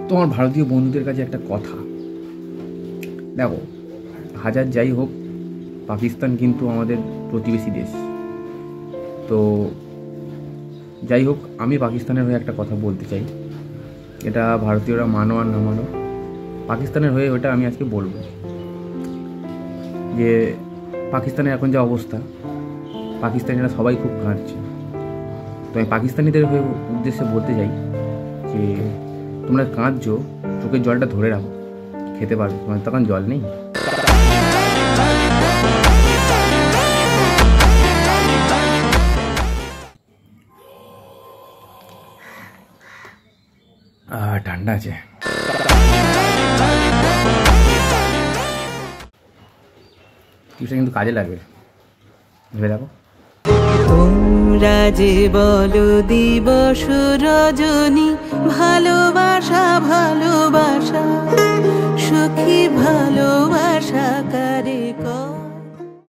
তো আমার ভারতীয় বন্ধুদের কাছে একটা কথা, দেখো হাজার যাই হোক পাকিস্তান কিন্তু আমাদের প্রতিবেশী দেশ। তো যাই হোক আমি পাকিস্তানের হয়ে একটা কথা বলতে চাই, এটা ভারতীয়রা মানো আর না মানো, পাকিস্তানের হয়ে ওটা আমি আজকে বলবো যে পাকিস্তানের এখন যা অবস্থা, পাকিস্তানিরা সবাই খুব কাঁদছে। তো আমি পাকিস্তানিদের হয়ে উদ্দেশ্যে বলতে চাই যে তোমরা কাঁদছো, চোখের জলটা ধরে রাখো, খেতে পারবে, তোমার তখন জল নেই। ঠান্ডা আছে। টিপসটা কিন্তু কাজে লাগবে, ভেবে দেখো। তোমরা যে বলো দিবস রজনী, ভালোবাসা ভালোবাসা সখী ভালো